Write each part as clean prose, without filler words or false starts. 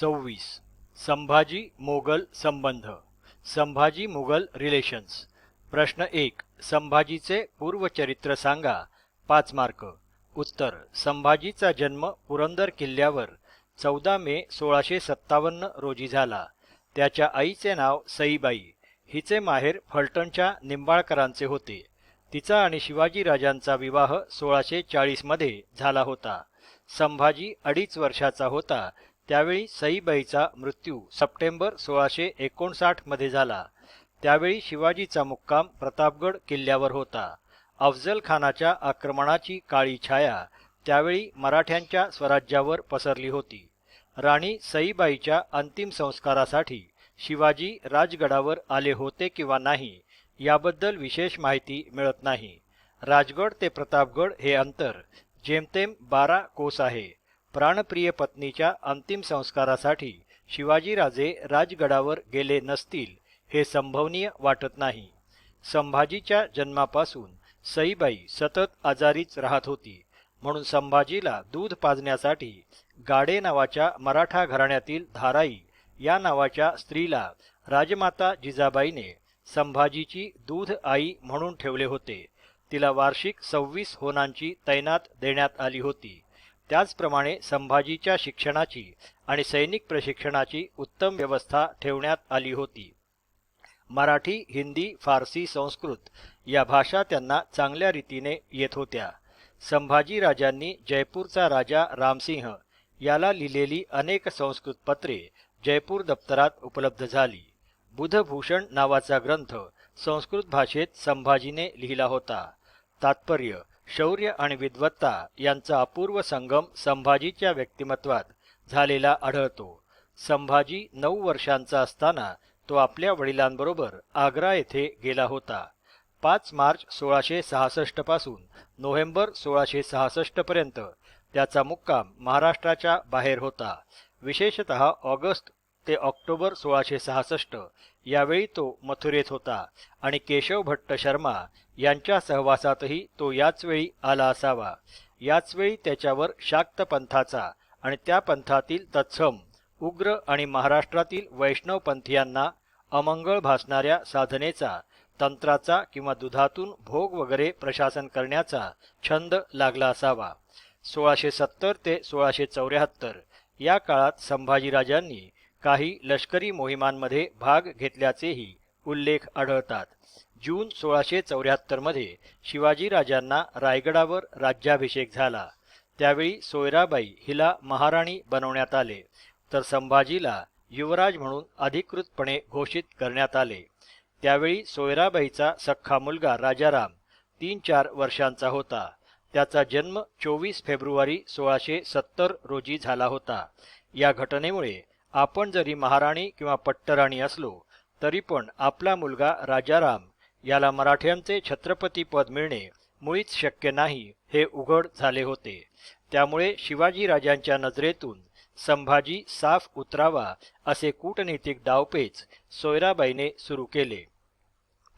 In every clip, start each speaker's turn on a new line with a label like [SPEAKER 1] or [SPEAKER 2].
[SPEAKER 1] 26. संभाजी मोगल संबंध. संभाजी मुघल रिलेशन्स. प्रश्न 1. संभाजीचे पूर्वचरित्र सांगा. 5 मार्क. उत्तर. संभाजीचा जन्म पुरंदर किल्ल्यावर 14 मे 1657 रोजी झाला. त्याच्या आईचे नाव सईबाई. हिचे माहेर फलटणच्या निंबाळकरांचे होते. तिचा आणि शिवाजी राजांचा विवाह 1640 मध्ये झाला होता. संभाजी 2.5 वर्षाचा होता त्यावेळी सईबाईचा मृत्यू सप्टेंबर 1659 मध्ये झाला. त्यावेळी शिवाजीचा मुक्काम प्रतापगड किल्ल्यावर होता. अफजल खानाच्या आक्रमणाची काळी छाया त्यावेळी मराठ्यांच्या स्वराज्यावर पसरली होती. राणी सईबाईच्या अंतिम संस्कारासाठी शिवाजी राजगडावर आले होते किंवा नाही याबद्दल विशेष माहिती मिळत नाही. राजगड ते प्रतापगड हे अंतर जेमतेम 12 कोस आहे. प्राणप्रिय पत्नीच्या अंतिम संस्कारासाठी शिवाजीराजे राजगडावर गेले नसतील हे संभवनीय वाटत नाही. संभाजीच्या जन्मापासून सईबाई सतत आजारीच राहत होती, म्हणून संभाजीला दूध पाजण्यासाठी गाडे नावाच्या मराठा घराण्यातील धाराई या नावाच्या स्त्रीला राजमाता जिजाबाईने संभाजीची दूध आई म्हणून ठेवले होते. तिला वार्षिक 26 होनांची तैनात देण्यात आली होती. त्याचप्रमाणे संभाजीच्या शिक्षणाची आणि सैनिक प्रशिक्षणाची उत्तम व्यवस्था ठेवण्यात आली होती. मराठी, हिंदी, फारसी, संस्कृत या भाषा त्यांना चांगल्या रीतीने येत होत्या. संभाजी राजांनी जयपूरचा राजा रामसिंह याला लिहिलेली अनेक संस्कृत पत्रे जयपूर दप्तरात उपलब्ध झाली. बुधभूषण नावाचा ग्रंथ संस्कृत भाषेत संभाजीने लिहिला होता. तात्पर्य, शौर्य आणि विद्वत्ता यांचा अपूर्व संगम संभाजीच्या व्यक्तिमत्वात झालेला आढळतो. संभाजी 9 वर्षांचा असताना तो आपल्या वडिलांबरोबर आग्रा येथे गेला होता. 5 मार्च 1666 पासून नोव्हेंबर 1666 पर्यंत त्याचा मुक्काम महाराष्ट्राच्या बाहेर होता. विशेषतः ऑगस्ट ते ऑक्टोबर 1666 यावेळी तो मथुरेत होता आणि केशव भट्ट शर्मा यांच्या सहवासातही तो याचवेळी आला असावा. याचवेळी त्याच्यावर शाक्त पंथाचा आणि त्या पंथातील तत्सम उग्र आणि महाराष्ट्रातील वैष्णवपंथीयांना अमंगळ भासणाऱ्या साधनेचा, तंत्राचा किंवा दुधातून भोग वगैरे प्रशासन करण्याचा छंद लागला असावा. 1670 ते 1674 या काळात संभाजीराजांनी काही लष्करी मोहिमांमध्ये भाग घेतल्याचेही उल्लेख आढळतात. जून 1674 मध्ये शिवाजीराजांना रायगडावर राज्याभिषेक झाला. त्यावेळी सोयराबाई हिला महाराणी बनवण्यात आले, तर संभाजीला युवराज म्हणून अधिकृतपणे घोषित करण्यात आले. त्यावेळी सोयराबाईचा सख्खा मुलगा राजाराम 3-4 वर्षांचा होता. त्याचा जन्म 24 फेब्रुवारी 1670 रोजी झाला होता. या घटनेमुळे आपण जरी महाराणी किंवा पट्टराणी असलो तरी पण आपला मुलगा राजाराम याला मराठ्यांचे छत्रपती पद मिळणे मुळीच शक्य नाही हे उघड झाले होते. त्यामुळे शिवाजीराजांच्या नजरेतून संभाजी साफ उतरावा असे कूटनीतिक डावपेच सोयराबाईने सुरू केले.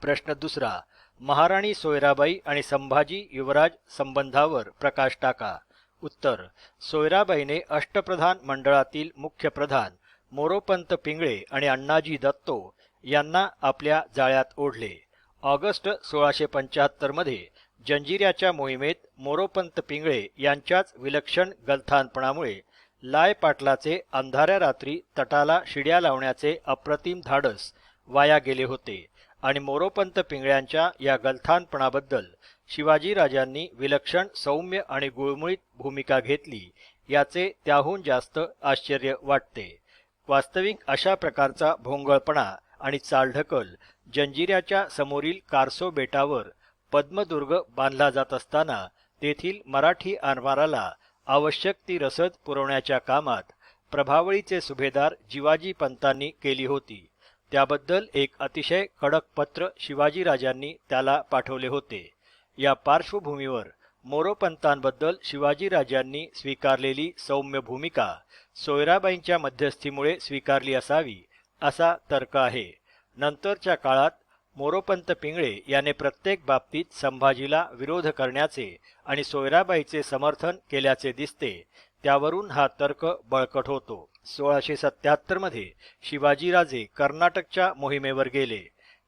[SPEAKER 1] प्रश्न 2. महाराणी सोयराबाई आणि संभाजी युवराज संबंधावर प्रकाश टाका. उत्तर. सोयराबाईने अष्टप्रधान मंडळातील मुख्य प्रधान मोरोपंत पिंगळे आणि अण्णाजी दत्तो यांना आपल्या जाळ्यात ओढले. ऑगस्ट 1675 मध्ये जंजिऱ्याच्या मोहिमेत मोरोपंत पिंगळे यांच्याच विलक्षण गलथानपणामुळे लाय पाटलाचे अंधाऱ्या रात्री तटाला शिड्या लावण्याचे अप्रतिम धाडस वाया गेले होते आणि मोरोपंत पिंगळ्यांच्या या गलथानपणाबद्दल शिवाजीराजांनी विलक्षण सौम्य आणि गुळमुळीत भूमिका घेतली याचे त्याहून जास्त आश्चर्य वाटते. वास्तविक अशा प्रकारचा भोंगळपणा आणि चालढकल जंजिऱ्याच्या समोरील कारसो बेटावर पद्मदुर्ग बांधला जात असताना तेथील मराठी आरमाराला आवश्यक ती रसद पुरवण्याच्या कामात प्रभावळीचे सुभेदार जिवाजी पंतांनी केली होती. त्याबद्दल एक अतिशय कडक पत्र शिवाजीराजांनी त्याला पाठवले होते. या पार्श्वभूमीवर मोरोपंतांबद्दल शिवाजीराजांनी स्वीकारलेली सौम्य भूमिका सोयराबाईंच्या मध्यस्थीमुळे स्वीकारली असावी असा तर्क आहे. नंतरच्या काळात मोरोपंत पिंगळे याने प्रत्येक बाबतीत संभाजीला विरोध करण्याचे आणि सोयराबाईचे समर्थन केल्याचे दिसते. त्यावरून हा तर्क बळकट होतो. 1677 मध्ये शिवाजीराजे कर्नाटकच्या मोहिमेवर गेले.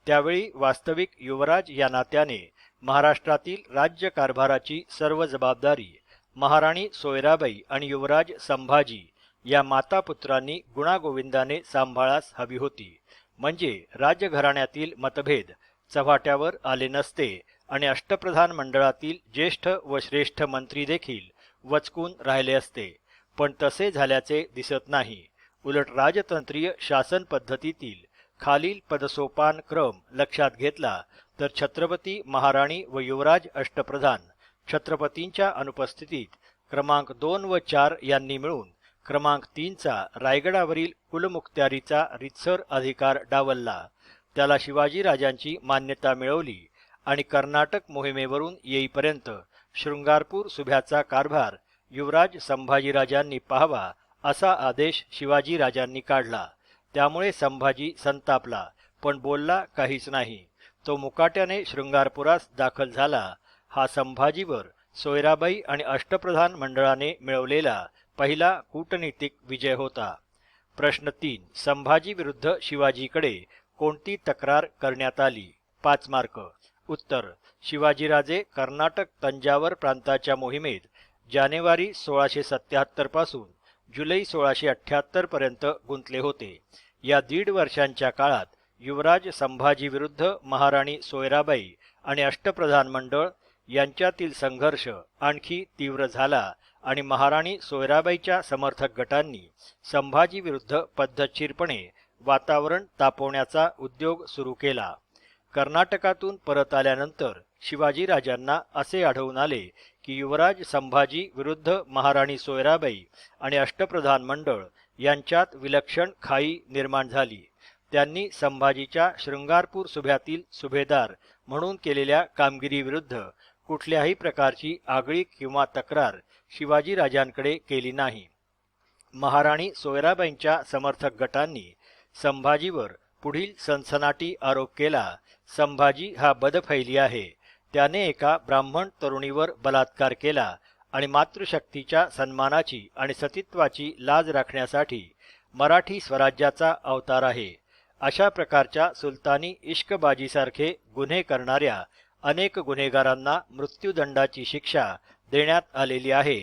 [SPEAKER 1] त्यावेळी वास्तविक युवराज या नात्याने महाराष्ट्रातील राज्यकारभाराची सर्व जबाबदारी महाराणी सोयराबाई आणि युवराज संभाजी या मातापुत्रांनी गुणागोविंदाने सांभाळास हवी होती. म्हणजे राजघराण्यातील मतभेद चव्हाट्यावर आले नसते आणि अष्टप्रधान मंडळातील ज्येष्ठ व श्रेष्ठ मंत्री देखील वचकून राहिले असते. पण तसे झाल्याचे दिसत नाही. उलट राजतंत्रीय शासन पद्धतीतील खालील पदसोपान क्रम लक्षात घेतला तर छत्रपती महाराणी व युवराज अष्टप्रधान छत्रपतींच्या अनुपस्थितीत क्रमांक 2 व 4 यांनी मिळून क्रमांक 3चा रायगडावरील कुलमुखत्यारीचा रितसर अधिकार डावलला. त्याला शिवाजीराजांची मान्यता मिळवली आणि कर्नाटक मोहिमेवरून येईपर्यंत शृंगारपूर सुभ्याचा कारभार युवराज संभाजीराजांनी पाहावा असा आदेश शिवाजीराजांनी काढला. त्यामुळे संभाजी संतापला, पण बोलला काहीच नाही. तो मुकाट्याने शृंगारपुरास दाखल झाला. हा संभाजीवर सोयराबाई आणि अष्टप्रधान मंडळाने मिळवलेला पहिला कूटनीतिक विजय होता. प्रश्न 3. संभाजी विरुद्ध शिवाजीकडे कोणती तक्रार करण्यात आली? 5 मार्क. उत्तर: शिवाजीराजे कर्नाटक तंजावर प्रांताच्या मोहिमेत जानेवारी 1677 पासून जुलै 1678 पर्यंत गुंतले होते. या 1.5 वर्षांच्या काळात युवराज संभाजी विरुद्ध महाराणी सोयराबाई आणि अष्टप्रधान मंडळ यांच्यातील संघर्ष आणखी तीव्र झाला आणि महाराणी सोयराबाईच्या समर्थक गटांनी संभाजी विरुद्ध पद्धतशीरपणे वातावरण तापवण्याचा उद्योग सुरू केला. कर्नाटकातून परत आल्यानंतर शिवाजीराजांना असे आढळून आले की युवराज संभाजी विरुद्ध महाराणी सोयराबाई आणि अष्टप्रधान मंडळ यांच्यात विलक्षण खाई निर्माण झाली. त्यांनी संभाजीच्या शृंगारपूर सुभ्यातील सुभेदार म्हणून केलेल्या कामगिरीविरुद्ध कुठल्याही प्रकारची आगळीक किंवा तक्रार शिवाजीराजांकडे केली नाही. महाराणी सोयराबाईंच्या समर्थक गटांनी संभाजीवर पुढील सनसनाटी आरोप केला. संभाजी हा बदफैली आहे. त्याने एका ब्राह्मण तरुणीवर बलात्कार केला आणि मातृशक्तीच्या सन्मानाची आणि सतीत्वाची लाज राखण्यासाठी मराठी स्वराज्याचा अवतार आहे. अशा प्रकारच्या सुलतानी इश्कबाजीसारखे गुन्हे करणाऱ्या अनेक गुन्हेगारांना मृत्यूदंडाची शिक्षा देण्यात आलेली आहे.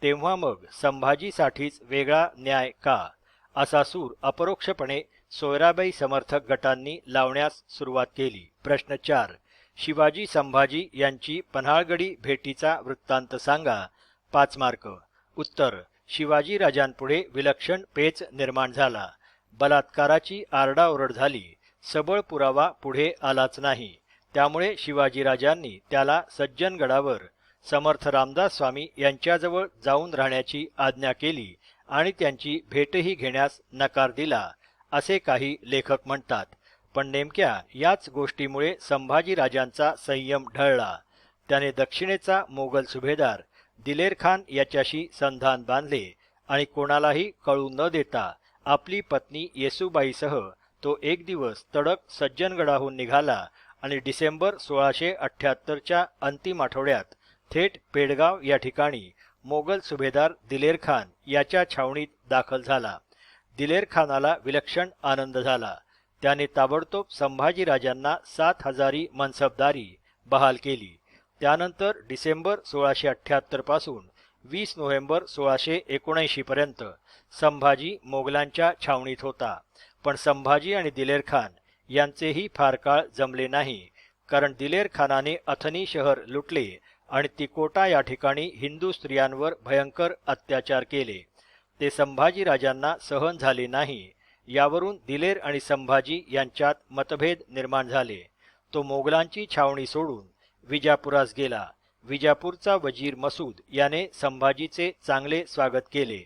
[SPEAKER 1] तेव्हा मग संभाजीसाठीच वेगळा न्याय का? असा सूर अपरोक्षपणे सोयराबाई समर्थक गटांनी लावण्यास सुरुवात केली. प्रश्न 4. शिवाजी संभाजी यांची पन्हाळगडी भेटीचा वृत्तांत सांगा. 5 मार्क. उत्तर: शिवाजीराजांपुढे विलक्षण पेच निर्माण झाला. बलात्काराची आरडाओरड झाली. सबळ पुरावा पुढे आलाच नाही. त्यामुळे शिवाजीराजांनी त्याला सज्जनगडावर समर्थ रामदास स्वामी यांच्याजवळ जाऊन राहण्याची आज्ञा केली आणि त्यांची भेटही घेण्यास नकार दिला, असे काही लेखक म्हणतात. पण नेमक्या याच गोष्टीमुळे संभाजीराजांचा संयम ढळला. त्याने दक्षिणेचा मोगल सुभेदार दिलेर खान याच्याशी संधान बांधले आणि कोणालाही कळू न देता आपली पत्नी येसूबाईसह तो एक दिवस तडक सज्जनगडाहून निघाला आणि डिसेंबर 1678च्या अंतिम आठवड्यात थेट पेडगाव या ठिकाणी मोगल सुभेदार दिलेर खान याच्या छावणीत दाखल झाला. दिलेर खानाला विलक्षण आनंद झाला. त्याने ताबडतोब संभाजीराजांना 7,000 मनसबदारी बहाल केली. त्यानंतर डिसेंबर 1678 पासून 20 नोव्हेंबर 1679 पर्यंत संभाजी मोगलांच्या छावणीत होता. पण संभाजी आणि दिलेर खान यांचेही फार काळ जमले नाही, कारण दिलेर खानाने अथनी शहर लुटले आणि तिकोटा या ठिकाणी हिंदू स्त्रियांवर भयंकर अत्याचार केले. ते संभाजीराजांना सहन झाले नाही. यावरून दिलेर आणि संभाजी यांच्यात मतभेद निर्माण झाले. तो मोगलांची छावणी सोडून विजापुरास गेला. विजापूरचा वजीर मसूद याने संभाजीचे चांगले स्वागत केले.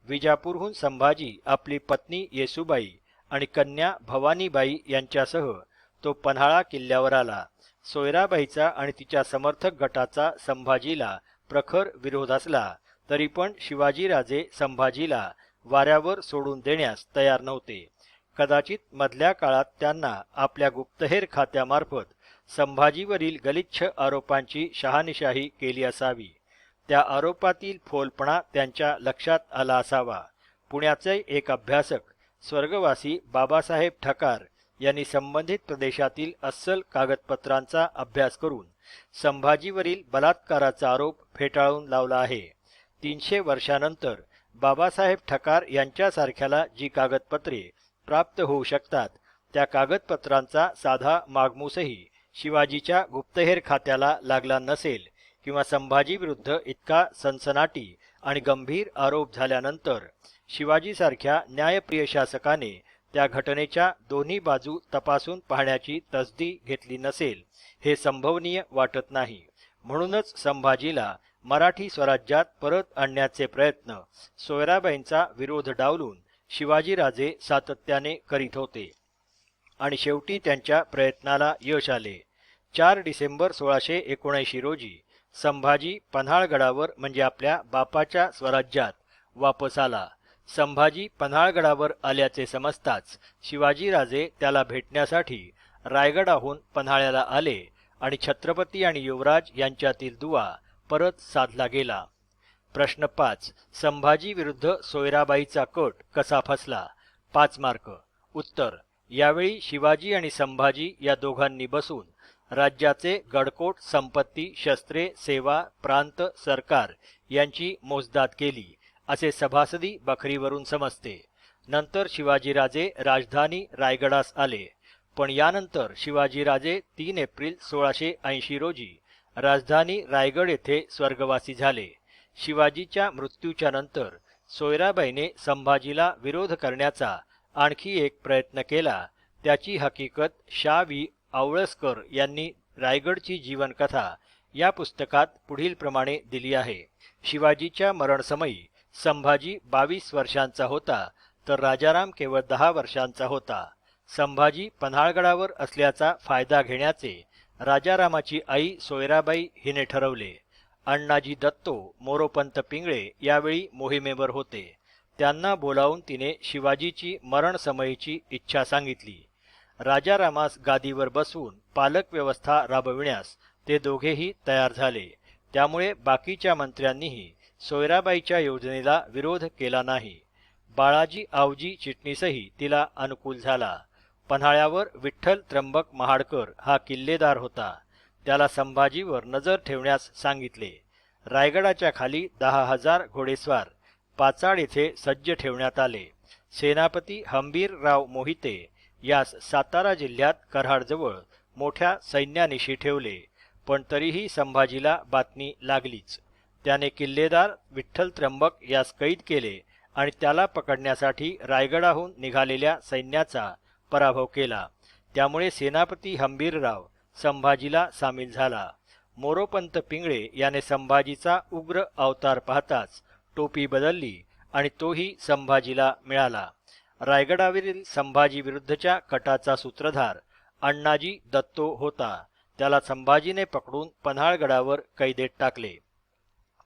[SPEAKER 1] विजापूरहून संभाजी आपली पत्नी येसूबाई आणि कन्या भवानीबाई यांच्यासह तो पन्हाळा किल्ल्यावर आला. सोयराबाईचा आणि तिच्या समर्थक गटाचा संभाजीला प्रखर विरोध असला तरी पण शिवाजीराजे संभाजीला वाऱ्यावर सोडून देण्यास तयार नव्हते. कदाचित मधल्या काळात त्यांना आपल्या गुप्तहेर खात्यामार्फत संभाजीवरील गलिच्छ आरोपांची शहानिशाही केली असावी. त्या आरोपातील फोलपणा त्यांच्या लक्षात आला असावा. पुण्याचे एक अभ्यासक स्वर्गवासी बाबासाहेब ठकार यांनी संबंधित प्रदेशातील अस्सल कागदपत्रांचा अभ्यास करून संभाजीवरील बलात्काराचा आरोप फेटाळून लावला आहे. 300 वर्षानंतर बाबासाहेब ठकार यांच्यासारख्याला जी कागदपत्रे प्राप्त होऊ शकतात त्या कागदपत्रांचा साधा मागमूसही शिवाजीच्या गुप्तहेर खात्याला लागला नसेल किंवा संभाजीविरुद्ध इतका सनसनाटी आणि गंभीर आरोप झाल्यानंतर शिवाजीसारख्या न्यायप्रिय शासकाने त्या घटनेच्या दोन्ही बाजू तपासून पाहण्याची तसदी घेतली नसेल हे संभवनीय वाटत नाही. म्हणूनच संभाजीला मराठी स्वराज्यात परत आणण्याचे प्रयत्न सोयराबाईंचा विरोध डावलून शिवाजीराजे सातत्याने करीत होते आणि शेवटी त्यांच्या प्रयत्नाला यश आले. 4 डिसेंबर 1679 रोजी संभाजी पन्हाळगडावर म्हणजे आपल्या बापाच्या स्वराज्यात वापस आला. संभाजी पन्हाळगडावर आल्याचे समजताच शिवाजीराजे त्याला भेटण्यासाठी रायगडाहून पन्हाळ्याला आले आणि छत्रपती आणि युवराज यांच्यातील दुवा परत साधला गेला. प्रश्न 5. संभाजी विरुद्ध सोयराबाईचा कट कसा फसला? 5 मार्क. उत्तर. यावेळी शिवाजी आणि संभाजी या दोघांनी बसून राज्याचे गडकोट, संपत्ती, शस्त्रे, सेवा, प्रांत, सरकार यांची मोजदाद केली असे सभासदी बखरीवरून समजते. नंतर शिवाजीराजे राजधानी रायगडास आले, पण यानंतर शिवाजीराजे 3 एप्रिल 1680 रोजी राजधानी रायगड येथे स्वर्गवासी झाले. शिवाजीच्या मृत्यूच्या नंतर सोयराबाईने संभाजीला विरोध करण्याचा आणखी एक प्रयत्न केला. त्याची हकीकत शा. वि. आवळसकर यांनी रायगडची जीवनकथा या पुस्तकात पुढीलप्रमाणे दिली आहे. शिवाजीच्या मरणसमयी संभाजी 22 वर्षांचा होता तर राजाराम केवळ 10 वर्षांचा होता. संभाजी पन्हाळगडावर असल्याचा फायदा घेण्याचे राजारामाची आई सोयराबाई हिने ठरवले. अण्णाजी दत्तो, मोरोपंत पिंगळे यावेळी मोहिमेवर होते. त्यांना बोलावून तिने शिवाजीची मरणसमयीची इच्छा सांगितली. राजारामास गादीवर बसवून पालक व्यवस्था राबविण्यास ते दोघेही तयार झाले. त्यामुळे बाकीच्या मंत्र्यांनीही सोयराबाईच्या योजनेला विरोध केला नाही. बाळाजी आवजी चिटणीसही तिला अनुकूल झाला. पन्हाळ्यावर विठ्ठल त्र्यंबक महाडकर हा किल्लेदार होता. त्याला संभाजीवर नजर ठेवण्यास सांगितले. रायगडाच्या खाली 10,000 घोडेस्वार पाचाड येथे सज्ज ठेवण्यात आले. सेनापती हंबीरराव मोहिते यास सातारा जिल्ह्यात कराडजवळ मोठ्या सैन्यानिशी ठेवले, पण तरीही संभाजीला बातमी लागलीच. त्याने किल्लेदार विठ्ठल त्र्यंबक यास कैद केले आणि त्याला पकडण्यासाठी रायगडाहून निघालेल्या सैन्याचा पराभव केला. त्यामुळे सेनापती हंबीरराव संभाजीला सामील झाला. मोरोपंत पिंगळे याने संभाजीचा उग्र अवतार पाहताच टोपी बदलली आणि तोही संभाजीला मिळाला. रायगडावरील संभाजी विरुद्धच्या कटाचा सूत्रधार अण्णाजी दत्तो होता. त्याला संभाजीने पकडून पन्हाळगडावर कैदेत टाकले.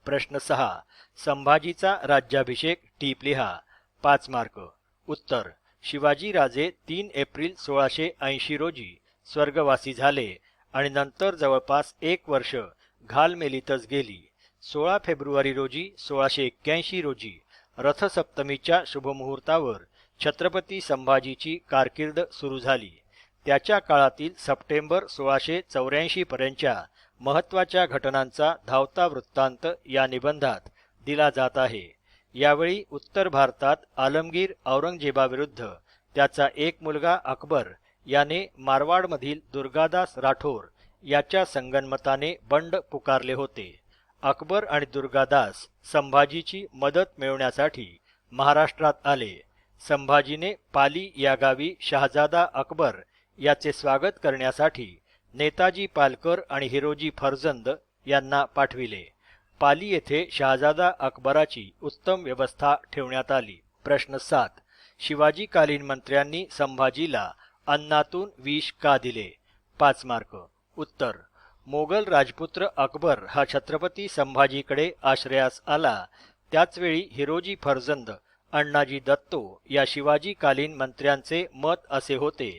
[SPEAKER 1] प्रश्न 6. संभाजीचा राज्याभिषेक टीप लिहा. 5 मार्क. उत्तर. शिवाजीराजे 3 एप्रिल 1680 रोजी स्वर्गवासी झाले आणि नंतर जवळपास 1 वर्ष घालमेलीतच गेली. 16 फेब्रुवारी रोजी 1681 रोजी रथसप्तमीच्या शुभमुहूर्तावर छत्रपती संभाजीची कारकीर्द सुरू झाली. त्याच्या काळातील सप्टेंबर 1684 पर्यंतच्या महत्त्वाच्या घटनांचा धावता वृत्तांत या निबंधात दिला जात आहे. यावेळी उत्तर भारतात आलमगीर औरंगजेबाविरुद्ध त्याचा एक मुलगा अकबर याने मारवाडमधील दुर्गादास राठोर याच्या संगनमताने बंड पुकारले होते. अकबर आणि दुर्गादास संभाजीची मदत मिळवण्यासाठी महाराष्ट्रात आले. संभाजीने पाली या गावी शहाजादा अकबर याचे स्वागत करण्यासाठी नेताजी पालकर आणि हिरोजी फर्जंद यांना पाठविले. पाली येथे शहाजादा अकबराची उत्तम व्यवस्था ठेवण्यात आली. प्रश्न 7. शिवाजीकालीन मंत्र्यांनी संभाजीला अन्नातून विष का दिले? 5 मार्क. उत्तर. मोगल राजपुत्र अकबर हा छत्रपती संभाजीकडे आश्रयास आला. त्याचवेळी हिरोजी फर्जंद, अण्णाजी दत्तो या शिवाजीकालीन मंत्र्यांचे मत असे होते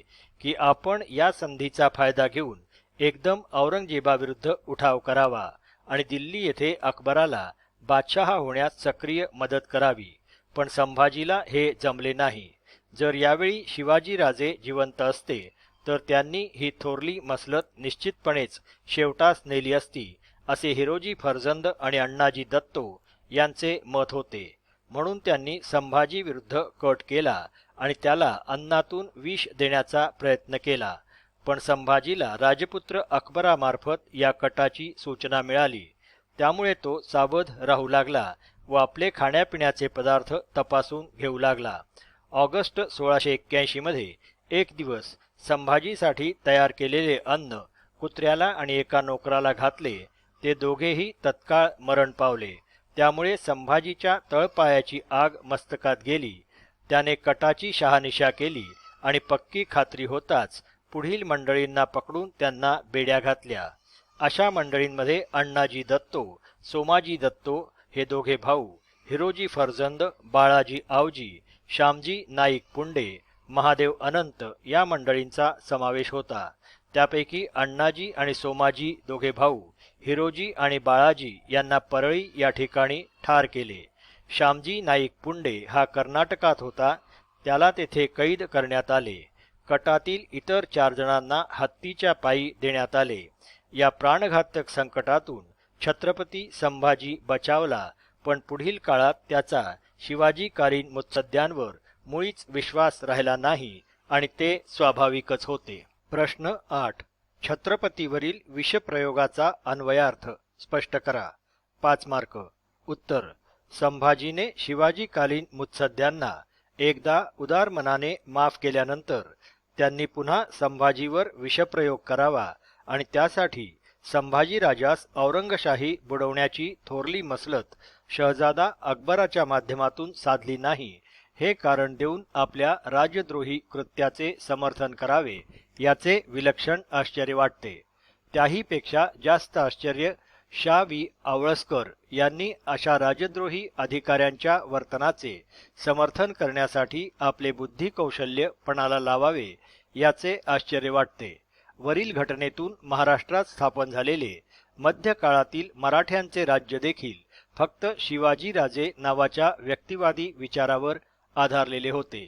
[SPEAKER 1] की आपण या संधीचा फायदा घेऊन एकदम औरंगजेबाविरुद्ध उठाव करावा आणि दिल्ली येथे अकबराला बादशहा होण्यास सक्रिय मदत करावी, पण संभाजीला हे जमले नाही. जर यावेळी शिवाजीराजे जिवंत असते तर त्यांनी ही थोरली मसलत निश्चितपणेच शेवटास नेली असती, असे हिरोजी फर्जंद आणि अण्णाजी दत्तो यांचे मत होते. म्हणून त्यांनी संभाजी विरुद्ध कट केला आणि त्याला अन्नातून विष देण्याचा प्रयत्न केला. पण संभाजीला राजपुत्र अकबरामार्फत या कटाची सूचना मिळाली. त्यामुळे तो सावध राहू लागला व आपले खाण्यापिण्याचे पदार्थ तपासून घेऊ लागला. ऑगस्ट 1681 मध्ये एक दिवस संभाजीसाठी तयार केलेले अन्न कुत्र्याला आणि एका नोकराला घातले. ते दोघेही तत्काळ मरण पावले. त्यामुळे संभाजीच्या तळपायाची आग मस्तकात गेली. त्याने कटाची शहानिशा केली आणि पक्की खात्री होताच पुढील मंडळींना पकडून त्यांना बेड्या घातल्या. अशा मंडळींमध्ये अण्णाजी दत्तो, सोमाजी दत्तो हे दोघे भाऊ, हिरोजी फर्जंद, बाळाजी आवजी, श्यामजी नाईक पुंडे, महादेव अनंत या मंडळींचा समावेश होता. त्यापैकी अण्णाजी आणि सोमाजी दोघे भाऊ, हिरोजी आणि बाळाजी यांना परळी या ठिकाणी ठार केले. श्यामजी नाईक पुंडे हा कर्नाटकात होता. त्याला तेथे कैद करण्यात आले. कटातील इतर 4 जणांना हत्तीच्या पायी देण्यात आले. या प्राणघातक संकटातून छत्रपती संभाजी बचावला, पण पुढील काळात त्याचा शिवाजीकालीन मुत्सद्द्यांवर मुळीच विश्वास राहिला नाही आणि ते स्वाभाविकच होते. प्रश्न 8. छत्रपतीवरील विषप्रयोगाचा अन्वयार्थ स्पष्ट करा. 5 मार्क. उत्तर: संभाजीने शिवाजीकालीन मुत्सद्द्यांना एकदा उदार मनाने माफ केल्यानंतर त्यांनी पुन्हा संभाजीवर विषप्रयोग करावा आणि त्यासाठी संभाजीराजास औरंगशाही बुडवण्याची थोरली मसलत शहजादा अकबराच्या माध्यमातून साधली नाही, हे कारण देऊन आपल्या राजद्रोही कृत्याचे समर्थन करावे, याचे विलक्षण आश्चर्य वाटते. त्याहीपेक्षा जास्त आश्चर्य शा. वि. आवळसकर यांनी अशा राजद्रोही अधिकाऱ्यांच्या वर्तनाचे समर्थन करण्यासाठी आपले बुद्धिकौशल्य पणाला लावावे, याचे आश्चर्य वाटते. वरील घटनेतून महाराष्ट्रात स्थापन झालेले मध्यकाळातील मराठ्यांचे राज्य देखील फक्त शिवाजीराजे नावाच्या व्यक्तिवादी विचारावर आधारलेले होते.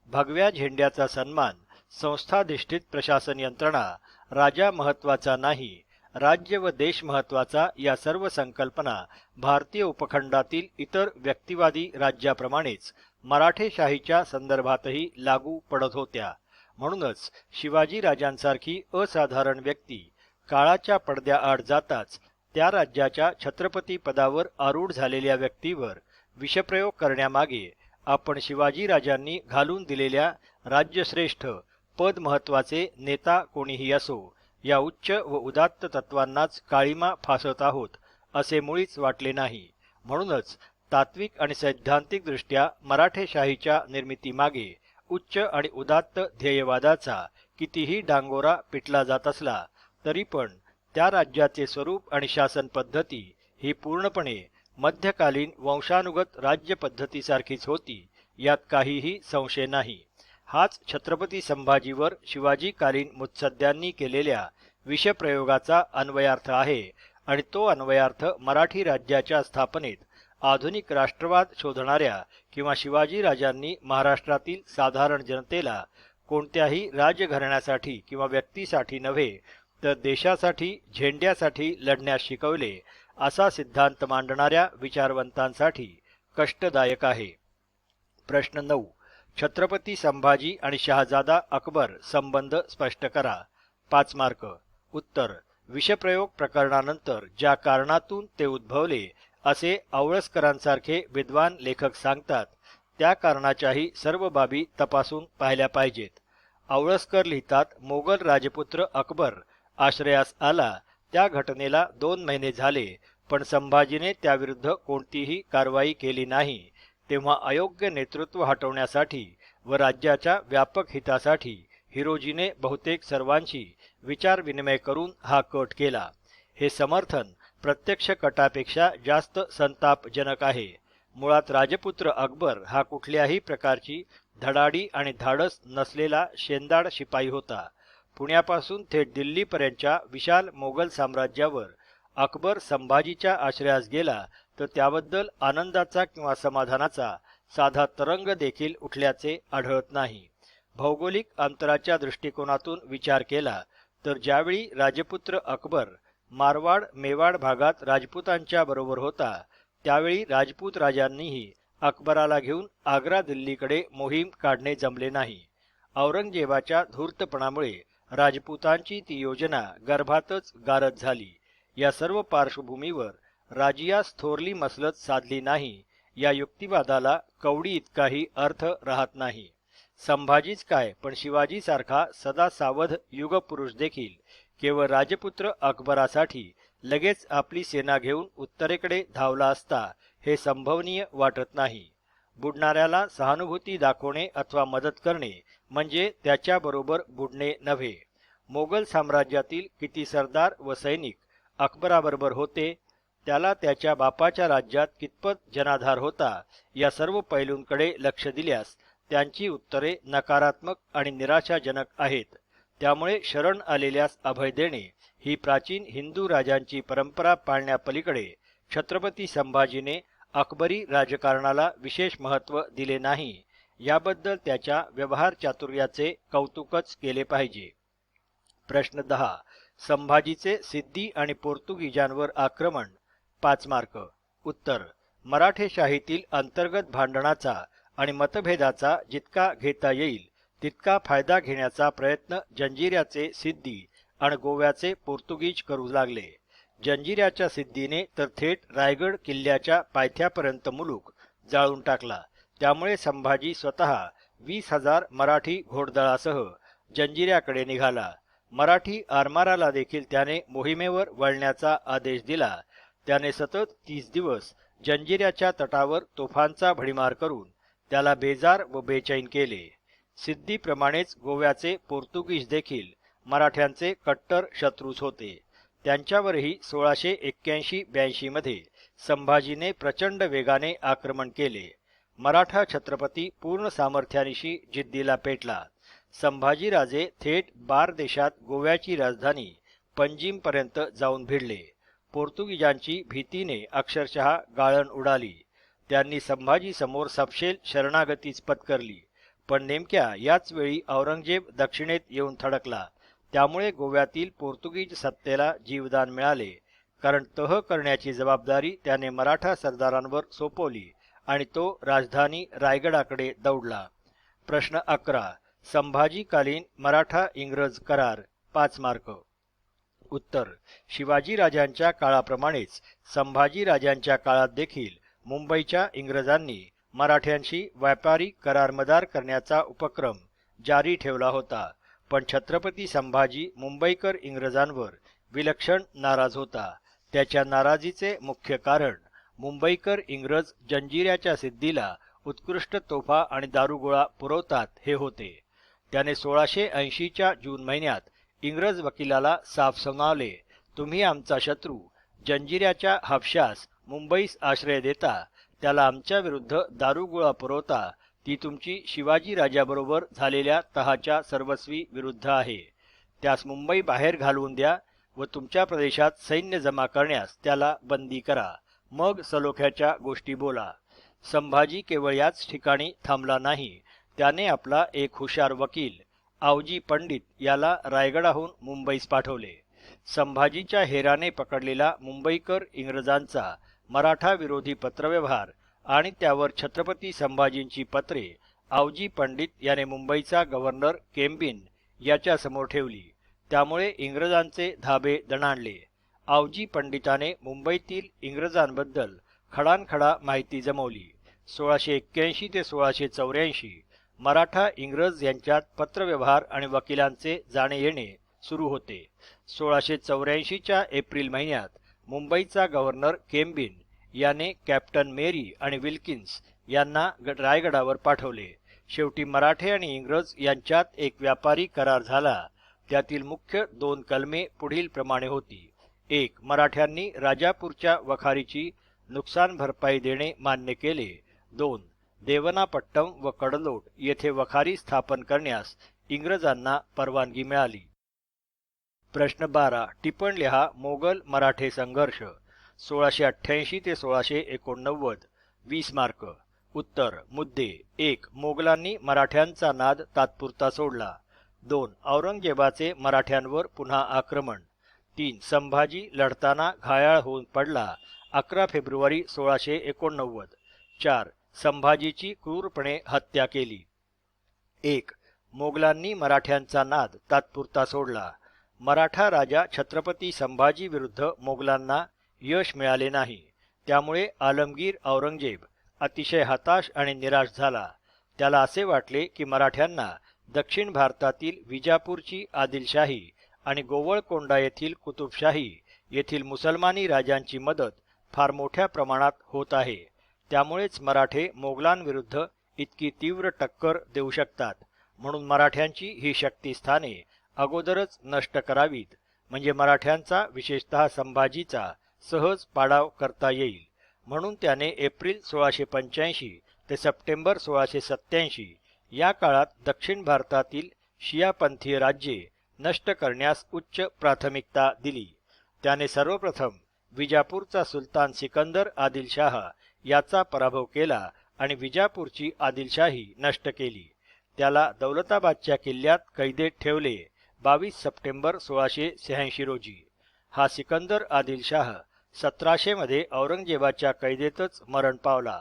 [SPEAKER 1] भगव्या झेंड्याचा सन्मान, संस्थाधिष्ठित प्रशासन यंत्रणा, राजा महत्वाचा नाही, राज्य व देश महत्वाचा या सर्व संकल्पना भारतीय उपखंडातील इतर व्यक्तिवादी राज्याप्रमाणेच मराठेशाहीच्या संदर्भातही लागू पडत होत्या. म्हणूनच शिवाजीराजांसारखी असाधारण व्यक्ती काळाच्या पडद्याआड जाताच त्या राज्याच्या छत्रपती पदावर आरूढ झालेल्या व्यक्तीवर विषप्रयोग करण्यामागे आपण शिवाजीराजांनी घालून दिलेल्या राज्यश्रेष्ठ पद महत्वाचे नेता कोणीही असो या उच्च व उदात्त तत्वांनाच काळीमा फासत आहोत असे मुळीच वाटले नाही. म्हणूनच तात्विक आणि सैद्धांतिक दृष्ट्या मराठेशाहीच्या निर्मितीमागे उच्च आणि उदात्त ध्येयवादाचा कितीही डांगोरा पिटला जात असला तरी पण त्या राज्याचे स्वरूप आणि शासन पद्धती ही पूर्णपणे मध्यकालीन वंशानुगत राज्य पद्धतीसारखीच होती, यात काहीही संशय नाही. हाच छत्रपती संभाजीवर शिवाजीकालीन मुत्सद्द्यांनी केलेल्या विषप्रयोगाचा अन्वयार्थ आहे आणि तो अन्वयार्थ मराठी राज्याच्या स्थापनेत आधुनिक राष्ट्रवाद शोधणाऱ्या किंवा शिवाजीराजांनी महाराष्ट्रातील साधारण जनतेला कोणत्याही राजघराण्यासाठी किंवा व्यक्तीसाठी नव्हे तर देशासाठी, झेंड्यासाठी लढण्यास शिकवले असा सिद्धांत मांडणाऱ्या विचारवंतांसाठी कष्टदायक आहे. प्रश्न 9. छत्रपती संभाजी आणि शहाजादा अकबर संबंध स्पष्ट करा. 5 मार्क. उत्तर: विषप्रयोग प्रकरणानंतर ज्या कारणातून ते उद्भवले असे आवळसकरांसारखे विद्वान लेखक सांगतात त्या कारणाच्याही सर्व बाबी तपासून पाहिल्या पाहिजेत. आवळसकर लिहितात, मोगल राजपुत्र अकबर आश्रयास आला त्या घटनेला 2 महिने झाले, पण संभाजीने त्याविरुद्ध कोणतीही कारवाई केली नाही. तेव्हा अयोग्य नेतृत्व हटवण्यासाठी व राज्याच्या व्यापक हितासाठी हिरोजीने बहुतेक सर्वांशी विचारविनिमय करून हा कट केला. हे समर्थन प्रत्यक्ष कटापेक्षा जास्त संतापजनक आहे. मुळात राजपुत्र अकबर हा कुठल्याही प्रकारची धडाडी आणि धाडस नसलेला शेंदाड शिपाई होता. पुण्यापासून थेट दिल्लीपर्यंतच्या विशाल मोगल साम्राज्यावर अकबर संभाजीच्या आश्रयास गेला तर त्याबद्दल आनंदाचा किंवा समाधानाचा साधा तरंग देखील उठल्याचे आढळत नाही. भौगोलिक अंतराच्या दृष्टिकोनातून विचार केला तर ज्यावेळी राजपुत्र अकबर मारवाड मेवाड भागात राजपुतांच्या बरोबर होता त्यावेळी राजपूत राजांनीही अकबराला घेऊन आग्रा दिल्लीकडे मोहीम काढणे जमले नाही. औरंगजेबाच्या धूर्तपणामुळे राजपुतांची ती योजना गर्भातच गारद झाली. या सर्व पार्श्वभूमीवर राजियास थोरली मसलत साधली नाही या युक्तिवादाला कवडी इतकाही अर्थ राहत नाही. संभाजीच काय पण शिवाजीसारखा सदा सावध युगपुरुष देखील केवळ राजपुत्र अकबरासाठी लगेच आपली सेना घेऊन उत्तरेकडे धावला असता हे संभवनीय वाटत नाही. बुडणाऱ्याला सहानुभूती दाखवणे अथवा मदत करणे म्हणजे त्याच्याबरोबर बुडणे नव्हे. मोगल साम्राज्यातील किती सरदार व सैनिक अकबराबरोबर होते, त्याला त्याच्या बापाच्या राज्यात कितपत जनाधार होता, या सर्व पैलूंकडे लक्ष दिल्यास त्यांची उत्तरे नकारात्मक आणि निराशाजनक आहेत. त्यामुळे शरण आलेल्यास अभय देणे ही प्राचीन हिंदू राजांची परंपरा पाळण्यापलीकडे छत्रपती संभाजीने अकबरी राजकारणाला विशेष महत्त्व दिले नाही याबद्दल त्याच्या व्यवहार चातुर्याचे कौतुकच केले पाहिजे. प्रश्न 10. संभाजीचे सिद्धी आणि पोर्तुगीजांवर आक्रमण. 5 मार्क. उत्तर. मराठेशाहीतील अंतर्गत भांडणाचा आणि मतभेदाचा जितका घेता येईल तितका फायदा घेण्याचा प्रयत्न जंजिऱ्याचे सिद्धी आणि गोव्याचे पोर्तुगीज करू लागले. जंजिऱ्याच्या सिद्धीने तर थेट रायगड किल्ल्याच्या पायथ्यापर्यंत मुलूक जाळून टाकला. त्यामुळे संभाजी स्वतः 20,000 मराठी घोडदळासह जंजिऱ्याकडे निघाला. मराठी आरमाराला देखील त्याने मोहिमेवर वळण्याचा आदेश दिला. त्याने सतत 30 दिवस जंजिऱ्याच्या तटावर तोफांचा भडीमार करून त्याला बेजार व बेचैन केले. सिद्धीप्रमाणेच गोव्याचे पोर्तुगीज देखील मराठ्यांचे कट्टर शत्रूच होते. त्यांच्यावरही 1681-82 मध्ये संभाजीने प्रचंड वेगाने आक्रमण केले. मराठा छत्रपती पूर्ण सामर्थ्यानिशी जिद्दीला पेटला. संभाजीराजे थेट बार देशात गोव्याची राजधानी पंजीमपर्यंत जाऊन भिडले. पोर्तुगीजांची भीतीने अक्षरशः गाळण उडाली. त्यांनी संभाजीसमोर सपशेल शरणागतीच पत्करली. पण नेमक्या याच वेळी औरंगजेब दक्षिणेत येऊन थडकला. त्यामुळे गोव्यातील पोर्तुगीज सत्तेला जीवदान मिळाले, कारण तह करण्याची जबाबदारी त्याने मराठा सरदारांवर सोपवली आणि तो राजधानी रायगडाकडे दौडला. प्रश्न 11. संभाजीकालीन मराठा इंग्रज करार. 5 मार्क. उत्तर. शिवाजीराजांच्या काळाप्रमाणेच संभाजीराजांच्या काळात देखील मुंबईच्या इंग्रजांनी मराठ्यांशी व्यापारी करारमदार करण्याचा उपक्रम जारी ठेवला होता. पण छत्रपती संभाजी मुंबईकर इंग्रजांवर विलक्षण नाराज होता. त्याच्या नाराजीचे मुख्य कारण मुंबईकर इंग्रज जंजिऱ्याच्या सिद्धीला उत्कृष्ट तोफा आणि दारुगोळा पुरवतात हे होते. त्याने 1680च्या जून महिन्यात इंग्रज वकिलाला साफ सुनावले, तुम्ही आमचा शत्रू जंजिऱ्याच्या हाफशास मुंबईस आश्रय देता, त्याला आमच्या विरुद्ध दारुगोळा पुरवता, ती तुमची शिवाजी राजाबरोबर झालेल्या तहाच्या सर्वस्वी विरुद्ध आहे. त्यास मुंबई बाहेर घालवून द्या व तुमच्या प्रदेशात सैन्य जमा करण्यास त्याला बंदी करा. मग सलोख्याच्या गोष्टी बोला. संभाजी केवळ याच ठिकाणी थांबला नाही. त्याने आपला एक हुशार वकील आवजी पंडित याला रायगडाहून मुंबईस पाठवले. संभाजीच्या हेराने पकडलेला मुंबईकर इंग्रजांचा मराठा विरोधी पत्रव्यवहार आणि त्यावर छत्रपती संभाजींची पत्रे आवजी पंडित याने मुंबईचा गव्हर्नर केम्बिन याच्या समोर ठेवली. त्यामुळे इंग्रजांचे धाबे दणाणले. आवजी पंडिताने मुंबईतील इंग्रजांबद्दल खडानखडा माहिती जमवली. 1681 ते 1684 मराठा इंग्रज यांच्यात पत्रव्यवहार आणि वकिलांचे जाणे येणे सुरू होते. 1684च्या एप्रिल महिन्यात मुंबईचा गव्हर्नर केम्बिन याने कॅप्टन मेरी आणि विल्किन्स यांना रायगडावर पाठवले. शेवटी मराठे आणि इंग्रज यांच्यात एक व्यापारी करार झाला. त्यातील मुख्य 2 कलमे पुढील प्रमाणे होती. 1. मराठ्यांनी राजापूरच्या वखारीची नुकसान भरपाई देणे मान्य केले. 2. देवनापट्टम व कडलोट येथे वखारी स्थापन करण्यास इंग्रजांना परवानगी मिळाली. प्रश्न 12 टिपण लिहा मोगल मराठे संघर्ष 1688 ते 1689 20 मार्क. उत्तर मुद्दे 1 मोगलांनी मराठ्यांचा नाद तात्पुरता सोडला. 2 औरंगजेबाचे मराठ्यांवर पुन्हा आक्रमण. 3 संभाजी लढताना घायाळ होऊन पडला 11 फेब्रुवारी 1689. 4 संभाजीची क्रूरपणे हत्या केली. 1 मोगलांनी मराठ्यांचा नाद तात्पुरता सोडला. मराठा राजा छत्रपती संभाजी विरुद्ध मोगलांना यश मिळाले नाही. त्यामुळे आलमगीर औरंगजेब अतिशय हताश आणि निराश झाला. त्याला असे वाटले की मराठ्यांना दक्षिण भारतातील विजापूरची आदिलशाही आणि गोवळकोंडा येथील कुतुबशाही येथील मुसलमानी राजांची मदत फार मोठ्या प्रमाणात होत आहे. त्यामुळेच मराठे मोगलांविरुद्ध इतकी तीव्र टक्कर देऊ शकतात. म्हणून मराठ्यांची ही शक्तिस्थाने अगोदरच नष्ट करावीत, म्हणजे मराठ्यांचा विशेषतः संभाजीचा सहज पाडाव करता येईल. म्हणून त्याने एप्रिल 1685 ते सप्टेंबर 1687 या काळात दक्षिण भारतातील शियापंथीय राज्ये नष्ट करण्यास उच्च प्राथमिकता दिली. त्याने सर्वप्रथम विजापूरचा सुलतान सिकंदर आदिलशाह याचा पराभव केला आणि विजापूरची आदिलशाही नष्ट केली. त्याला दौलताबादच्या किल्ल्यात कैदेत ठेवले 22 सप्टेंबर 1686 रोजी. हा सिकंदर आदिलशाह 1700 मध्ये औरंगजेबाच्या कैदेतच मरण पावला.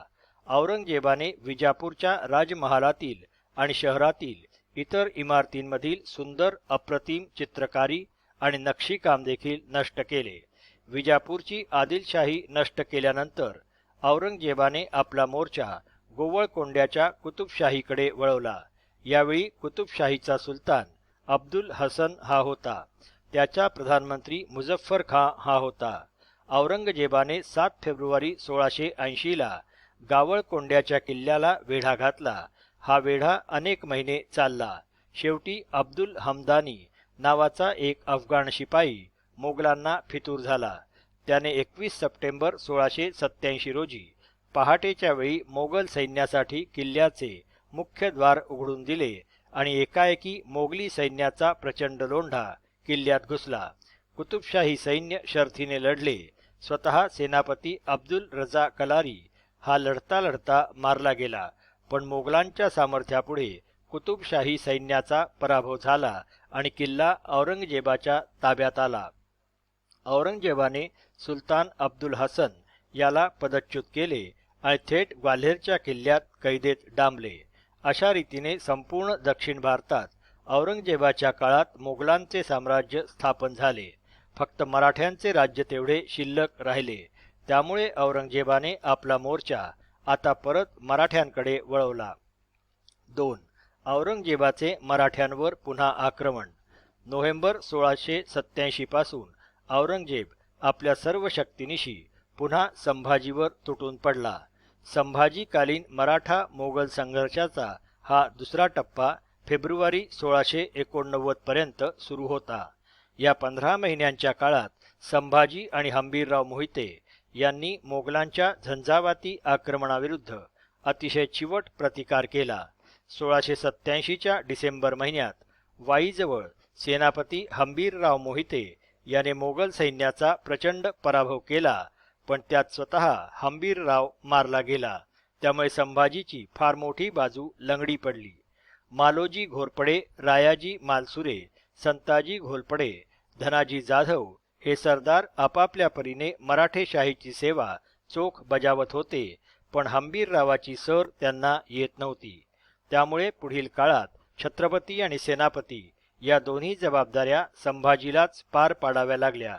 [SPEAKER 1] औरंगजेबाने विजापूरच्या राजमहालातील आणि शहरातील इतर इमारतींमधील सुंदर अप्रतिम चित्रकारी आणि नक्षीकाम देखील नष्ट केले. विजापूरची आदिलशाही नष्ट केल्यानंतर औरंगजेबाने आपला मोर्चा गोवळकोंड्याच्या कुतुबशाहीकडे वळवला. यावेळी कुतुबशाहीचा सुलतान अब्दुल हसन हा होता. त्याचा प्रधानमंत्री मुझफ्फर खां हा होता. औरंगजेबाने 7 फेब्रुवारी 1680 ला गावळकोंड्याच्या किल्ल्याला वेढा घातला. हा वेढा अनेक महिने चालला. शेवटी अब्दुल हमदानी नावाचा एक अफगाण शिपाई मोगलांना फितूर झाला. त्याने 21 सप्टेंबर 1687 रोजी पहाटेच्या वेळी मोगल सैन्यासाठी किल्ल्याचे मुख्य द्वार उघडून दिले आणि एकाएकी मोगली सैन्याचा प्रचंड लोंढा किल्ल्यात घुसला. कुतुबशाही सैन्य शर्थीने लढले. स्वतः सेनापती अब्दुल रजा कलारी हा लढता लढता मारला गेला. पण मोगलांच्या सामर्थ्यापुढे कुतुबशाही सैन्याचा पराभव झाला आणि किल्ला औरंगजेबाच्या ताब्यात आला. औरंगजेबाने सुलतान अब्दुल हसन याला पदच्युत केले आणि थेट ग्वाल्हेरच्या किल्ल्यात कैदेत डांबले. अशा रीतीने संपूर्ण दक्षिण भारतात औरंगजेबाच्या काळात मोगलांचे साम्राज्य स्थापन झाले. फक्त मराठ्यांचे राज्य तेवढे शिल्लक राहिले. त्यामुळे औरंगजेबाने आपला मोर्चा आता परत मराठ्यांकडे वळवला. 2 औरंगजेबाचे मराठ्यांवर पुन्हा आक्रमण. नोव्हेंबर 1687 पासून औरंगजेब आपल्या सर्व शक्तीनिशी पुन्हा संभाजीवर तुटून पडला. संभाजीकालीन मराठा मोगल संघर्षाचा हा दुसरा टप्पा फेब्रुवारी 1689 पर्यंत सुरू होता. या 15 महिन्यांच्या काळात संभाजी आणि हंबीरराव मोहिते यांनी मोगलांच्या झंझावाती आक्रमणाविरुद्ध अतिशय चिवट प्रतिकार केला. 1687च्या डिसेंबर महिन्यात वाईजवळ सेनापती हंबीरराव मोहिते याने मोगल सैन्याचा प्रचंड पराभव केला, पण त्यात स्वतः हंबीरराव मारला गेला. त्यामुळे संभाजीची फार मोठी बाजू लंगडी पडली. मालोजी घोरपडे, रायाजी मालसुरे, संताजी घोलपडे, धनाजी जाधव हे सरदार आपापल्या परीने मराठेशाहीची सेवा चोख बजावत होते, पण हंबीररावाची सर त्यांना येत नव्हती. त्यामुळे पुढील काळात छत्रपती आणि सेनापती या दोन्ही जबाबदाऱ्या संभाजीलाच पार पाडाव्या लागल्या.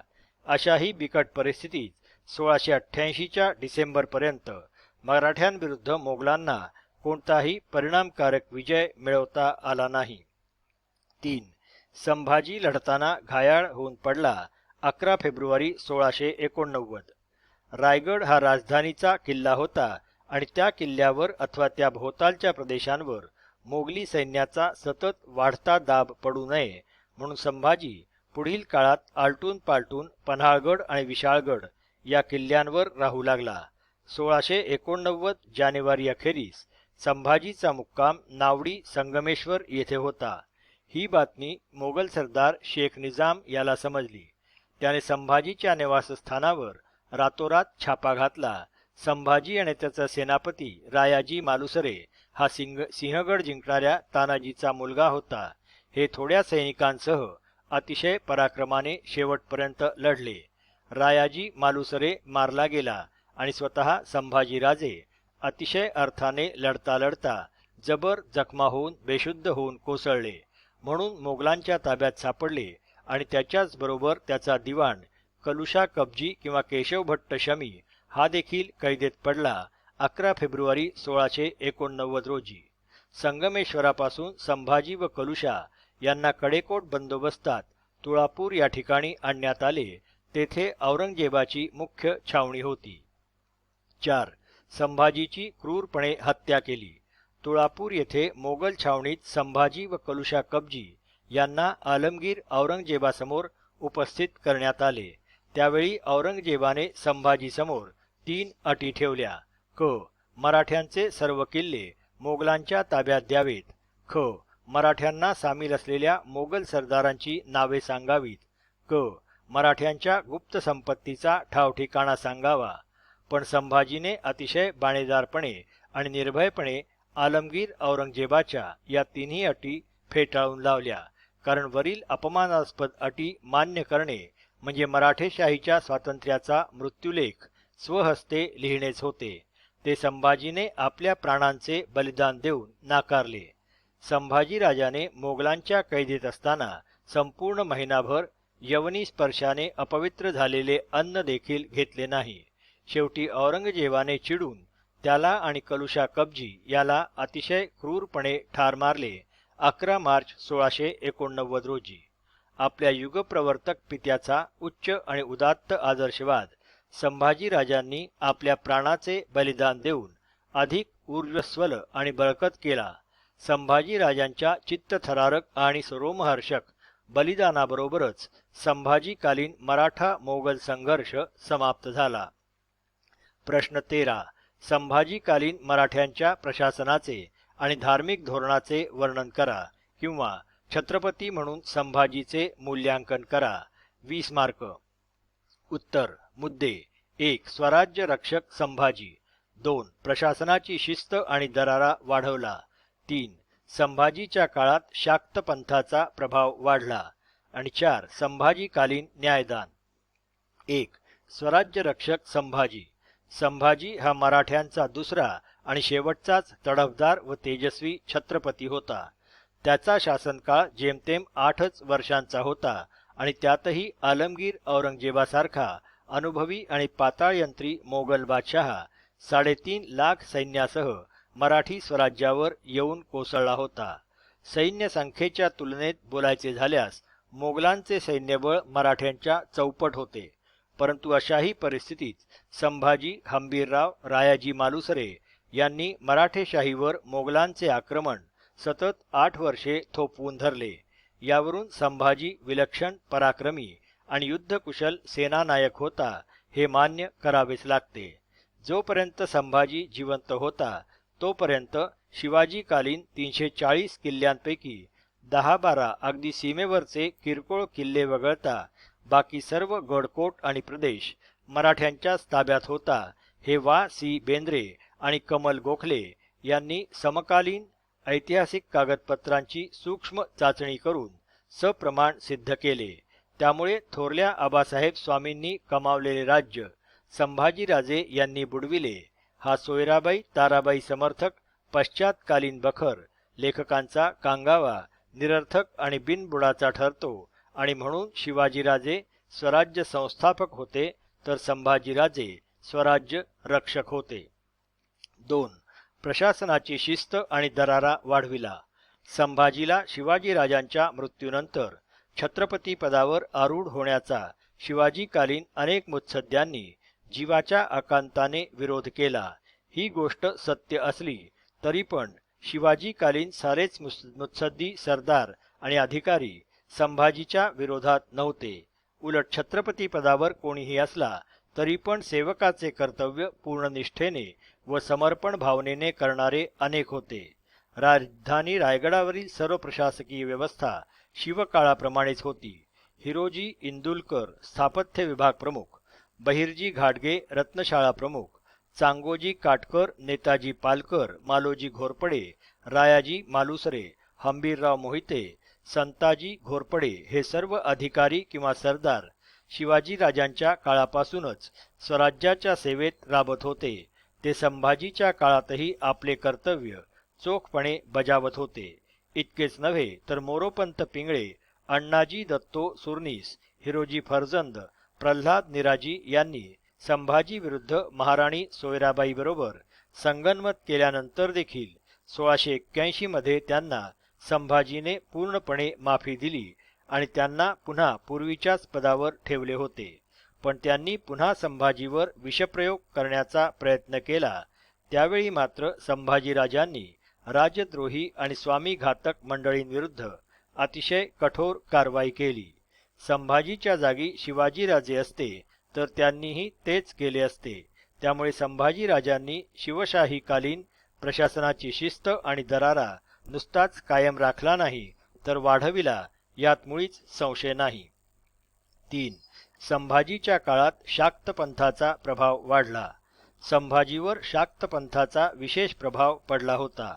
[SPEAKER 1] अशाही बिकट परिस्थितीत 1688च्या डिसेंबरपर्यंत मराठ्यांविरुद्ध मोगलांना कोणताही परिणामकारक विजय मिळवता आला नाही. 3 संभाजी लढताना घायाळ होऊन पडला 11 फेब्रुवारी 1689. रायगड हा राजधानीचा किल्ला होता आणि त्या किल्ल्यावर अथवा त्या भोवतालच्या प्रदेशांवर मोगली सैन्याचा सतत वाढता दाब पडू नये म्हणून संभाजी पुढील काळात आलटून पालटून पन्हाळगड आणि विशाळगड या किल्ल्यांवर राहू लागला. 1689 जानेवारी अखेरीस संभाजीचा मुक्काम नावडी संगमेश्वर येथे होता. ही बातमी मोगल सरदार शेख निजाम याला समजली. त्याने संभाजीच्या निवासस्थानावर रातोरात छापा घातला. संभाजी आणि त्याचा सेनापती रायाजी मालुसरे हा सिंहगड जिंकणाऱ्या तानाजीचा मुलगा होता. हे थोड्या सैनिकांसह अतिशय पराक्रमाने शेवटपर्यंत लढले. रायाजी मालुसरे मारला गेला आणि स्वतः संभाजीराजे अतिशय अर्थाने लढता लढता जबर जखमा होऊन बेशुद्ध होऊन कोसळले. म्हणून मोगलांच्या ताब्यात सापडले आणि त्याच्याच बरोबर त्याचा दिवाण कलुषा कबजी किंवा केशवभट्ट शमी हा देखील कैदेत पडला. 11 फेब्रुवारी 1689 रोजी संगमेश्वरापासून संभाजी व कलुषा यांना कडेकोट बंदोबस्तात तुळापूर या ठिकाणी आणण्यात आले. तेथे औरंगजेबाची मुख्य छावणी होती. 4. संभाजीची क्रूरपणे हत्या केली. तुळापूर येथे मोगल छावणीत संभाजी व कलुषा कबजी यांना आलमगीर औरंगजेबासमोर उपस्थित करण्यात आले. त्यावेळी औरंगजेबाने संभाजीसमोर 3 अटी ठेवल्या. क. मराठ्यांचे सर्व किल्ले मोगलांच्या ताब्यात द्यावेत. ख. मराठ्यांना सामील असलेल्या मोगल सरदारांची नावे सांगावीत. क. मराठ्यांच्या गुप्त संपत्तीचा ठावठिकाणा सांगावा. पण संभाजीने अतिशय बाणेदारपणे आणि निर्भयपणे आलमगीर औरंगजेबाच्या या तिन्ही अटी फेटाळून लावल्या. कारण वरील अपमानास्पद अटी मान्य करणे म्हणजे मराठेशाहीच्या स्वातंत्र्याचा मृत्युलेख स्वहस्ते लिहिणेच होते. ते संभाजीने आपल्या प्राणांचे बलिदान देऊन नाकारले. संभाजीराजाने मोगलांच्या कैदेत असताना संपूर्ण महिनाभर यवनी स्पर्शाने अपवित्र झालेले अन्न देखील घेतले नाही. शेवटी औरंगजेबाने चिडून त्याला आणि कलुषा कबजी याला अतिशय क्रूरपणे ठार मारले. 11 मार्च 1689 रोजी आपल्या युगप्रवर्तक पित्याचा उच्च आणि उदात्त आदर्शवाद संभाजीराजांनी आपल्या प्राणाचे बलिदान देऊन अधिक ऊर्ज्वस्वल आणि बळकट केला. संभाजीराजांच्या चित्तथरारक आणि रोमहर्षक बलिदानाबरोबरच संभाजीकालीन मराठा मोगल संघर्ष समाप्त झाला. प्रश्न 13. संभाजीकालीन मराठ्यांच्या प्रशासनाचे आणि धार्मिक धोरणाचे वर्णन करा किंवा छत्रपती म्हणून संभाजीचे मूल्यांकन करा. 20 मार्क. उत्तर. मुद्दे. 1. स्वराज्य रक्षक संभाजी. 2. प्रशासनाची शिस्त आणि दरारा वाढवला. 3. संभाजीच्या काळात शाक्त पंथाचा प्रभाव वाढला. आणि 4. संभाजीकालीन न्यायदान. 1. स्वराज्य रक्षक संभाजी. संभाजी हा मराठ्यांचा दुसरा आणि शेवटचाच तडफदार व तेजस्वी छत्रपती होता. त्याचा शासनकाळ जेमतेम 8च वर्षांचा होता आणि त्यातही आलमगीर औरंगजेबासारखा अनुभवी आणि पाताळयंत्री मोगल बादशाह 3.5 लाख सैन्यासह मराठी स्वराज्यावर येऊन कोसळला होता. सैन्य संख्येच्या तुलनेत बोलायचे झाल्यास मोगलांचे सैन्यबळ मराठ्यांच्या चौपट होते. परंतु अशाही परिस्थितीत संभाजी हंबीरराव रायाजी मालुसरे यांनी मराठेशाहीवर मोगलांचे आक्रमण सतत 8 वर्षे थोपवून धरले. यावरून संभाजी विलक्षण पराक्रमी आणि युद्धकुशल सेनानायक होता हे मान्य करावेच लागते. जोपर्यंत संभाजी जिवंत होता तोपर्यंत शिवाजीकालीन 340 किल्ल्यांपैकी 10-12 अगदी सीमेवरचे किरकोळ किल्ले वगळता बाकी सर्व गडकोट आणि प्रदेश मराठ्यांच्याच ताब्यात होता. हे वा. सी. बेंद्रे आणि कमल गोखले यांनी समकालीन ऐतिहासिक कागदपत्रांची सूक्ष्म चाचणी करून सप्रमाण सिद्ध केले. त्यामुळे थोरल्या आबासाहेब स्वामींनी कमावलेले राज्य संभाजीराजे यांनी बुडविले हा सोयराबाई ताराबाई समर्थक पश्चातकालीन बखर लेखकांचा कांगावा निरर्थक आणि बिनबुडाचा ठरतो आणि म्हणून शिवाजीराजे स्वराज्य संस्थापक होते तर संभाजीराजे स्वराज्य रक्षक होते. 2. प्रशासनाची शिस्त आणि दरारा वाढविला. संभाजीला शिवाजीराजांच्या मृत्यूनंतर छत्रपती पदावर आरूढ होण्याचा शिवाजीकालीन अनेक मुत्सद्यांनी जीवाच्या आकांताने विरोध केला. ही गोष्ट सत्य असली तरी पण शिवाजीकालीन सारेच मुत्सद्दी सरदार आणि अधिकारी संभाजीच्या विरोधात नव्हते. उलट छत्रपती पदावर कोणीही असला तरी पण सेवकाचे कर्तव्य पूर्ण निष्ठेने व समर्पण भावनेने करणारे अनेक होते. राजधानी रायगडावरील सर्व प्रशासकीय व्यवस्था शिवकाळाप्रमाणेच होती. हिरोजी इंदुलकर स्थापत्य विभाग प्रमुख, बहिर्जी घाटगे रत्नशाळा प्रमुख, चांगोजी काटकर, नेताजी पालकर, मालोजी घोरपडे, रायाजी मालुसरे, हंबीरराव मोहिते, संताजी घोरपडे हे सर्व अधिकारी किंवा सरदार शिवाजीराजांच्या काळापासूनच स्वराज्याच्या सेवेत राबत होते. ते संभाजीच्या काळातही आपले कर्तव्य चोखपणे बजावत होते. इतकेच नव्हे तर मोरोपंत पिंगळे, अण्णाजी दत्तो सुर्नीस, हिरोजी फर्जंद, प्रल्हाद निराजी यांनी संभाजी विरुद्ध महाराणी सोयराबाई बरोबर संगनमत केल्यानंतर देखील 1681 मध्ये त्यांना संभाजीने पूर्णपणे माफी दिली आणि त्यांना पुन्हा पूर्वीच्याच पदावर ठेवले होते. पण त्यांनी पुन्हा संभाजीवर विषप्रयोग करण्याचा प्रयत्न केला. त्यावेळी मात्र संभाजीराजांनी राजद्रोही आणि स्वामीघातक मंडळींविरुद्ध अतिशय कठोर कारवाई केली. संभाजीच्या जागी शिवाजीराजे असते तर त्यांनीही तेच केले असते. त्यामुळे संभाजीराजांनी शिवशाहीकालीन प्रशासनाची शिस्त आणि दरारा नुसताच कायम राखला नाही तर वाढविला, यात मुळीच संशय नाही. 3. संभाजीच्या काळात शाक्त पंथाचा प्रभाव वाढला. संभाजीवर शाक्त पंथाचा विशेष प्रभाव पडला होता.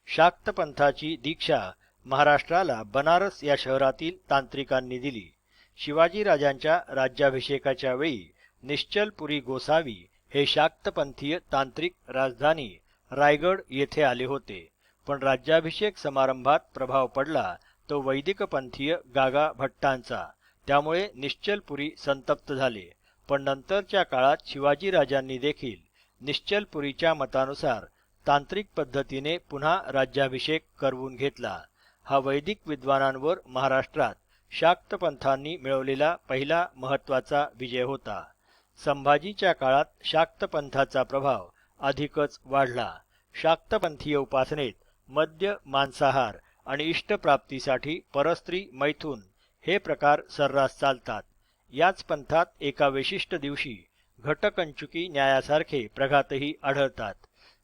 [SPEAKER 1] शाक्त पंथाची दीक्षा महाराष्ट्राला बनारस या शहरातील तांत्रिकांनी दिली. शिवाजीराजांच्या राज्याभिषेकाच्या वेळी निश्चलपुरी गोसावी हे शाक्तपंथीय तांत्रिक राजधानी रायगड येथे आले होते. पण राज्याभिषेक समारंभात प्रभाव पडला तो वैदिकपंथीय गागा भट्टांचा. त्यामुळे निश्चलपुरी संतप्त झाले. पण नंतरच्या काळात शिवाजीराजांनी देखील निश्चलपुरीच्या मतानुसार तांत्रिक पद्धतीने पुन्हा राज्याभिषेक करवून घेतला. हा वैदिक विद्वानांवर महाराष्ट्रात शाक्तपंथांनी मिळवलेला पहिला महत्त्वाचा विजय होता. संभाजीच्या काळात शाक्तपंथाचा प्रभाव अधिकच वाढला. शाक्तपंथीय उपासनेत मद्य, मांसाहार आणि इष्टप्राप्तीसाठी परस्त्री, मैथुन हे प्रकार सर्रास चालतात. याच पंथात एका विशिष्ट दिवशी घटकंचुकी न्यायासारखे प्रघातही आढळतात.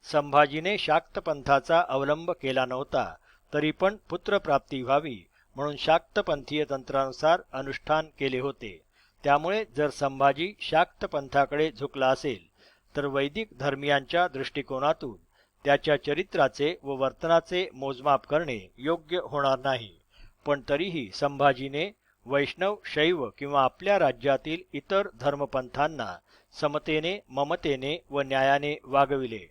[SPEAKER 1] संभाजीने शाक्तपंथाचा अवलंब केला नव्हता, तरी पण पुत्रप्राप्ती व्हावी म्हणून शाक्तपंथीय तंत्रानुसार अनुष्ठान केले होते. त्यामुळे जर संभाजी शाक्तपंथाकडे झुकला असेल तर वैदिक धर्मियांच्या दृष्टिकोनातून त्याच्या चरित्राचे व वर्तनाचे मोजमाप करणे योग्य होणार नाही. पण तरीही संभाजीने वैष्णव, शैव किंवा आपल्या राज्यातील इतर धर्मपंथांना समतेने, ममतेने व न्यायाने वागविले.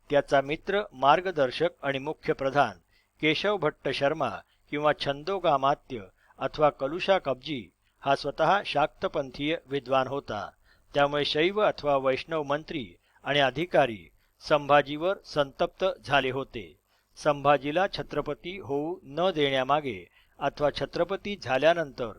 [SPEAKER 1] त्याचा मित्र, मार्गदर्शक आणि मुख्य प्रधान केशव भट्ट शर्मा किंवा छंदोगामात्य अथवा कलुषा कबजी हा स्वतः शाक्तपंथीय विद्वान होता. त्यामुळे शैव अथवा वैष्णव मंत्री आणि अधिकारी संभाजीवर संतप्त झाले होते. संभाजीला छत्रपती होऊ न देण्यामागे अथवा छत्रपती झाल्यानंतर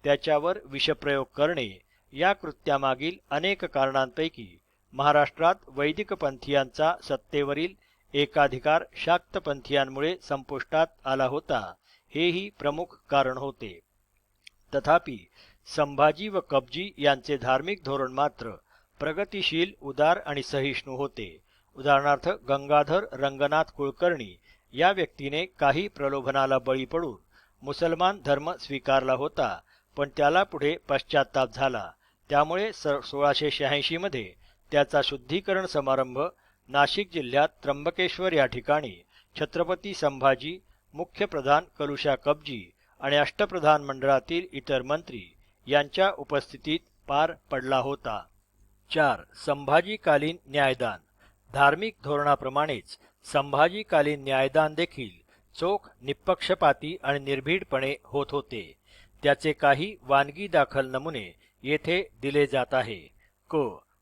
[SPEAKER 1] त्याच्यावर विषप्रयोग करणे या कृत्यामागील अनेक कारणांपैकी महाराष्ट्रात वैदिकपंथीयांचा सत्तेवरील एकाधिकार शाक्तपंथीयांमुळे संपुष्टात आला होता, हेही प्रमुख कारण होते. तथापि संभाजी व कबजी यांचे धार्मिक धोरण मात्र प्रगतिशील, उदार आणि सहिष्णू होते. उदाहरणार्थ गंगाधर रंगनाथ कुलकर्णी या व्यक्तीने काही प्रलोभनाला बळी पडून मुसलमान धर्म स्वीकारला होता, पण त्याला पुढे पश्चात्ताप झाला. त्यामुळे 1686 मध्ये त्याचा शुद्धीकरण समारंभ नाशिक जिल्ह्यात त्र्यंबकेश्वर या ठिकाणी छत्रपती संभाजी, मुख्य प्रधान कलुषा कबजी आणि अष्टप्रधान मंडळातील इतर मंत्री यांच्या उपस्थितीत पार पडला होता. 4. संभाजीकालीन न्यायदान. धार्मिक धोरणाप्रमाणेच संभाजीकालीन न्यायदान देखील चोख, निपक्षपाती आणि निर्भीडपणे होत होते. त्याचे काही वानगी दाखल नमुने येथे दिले जात आहे. क.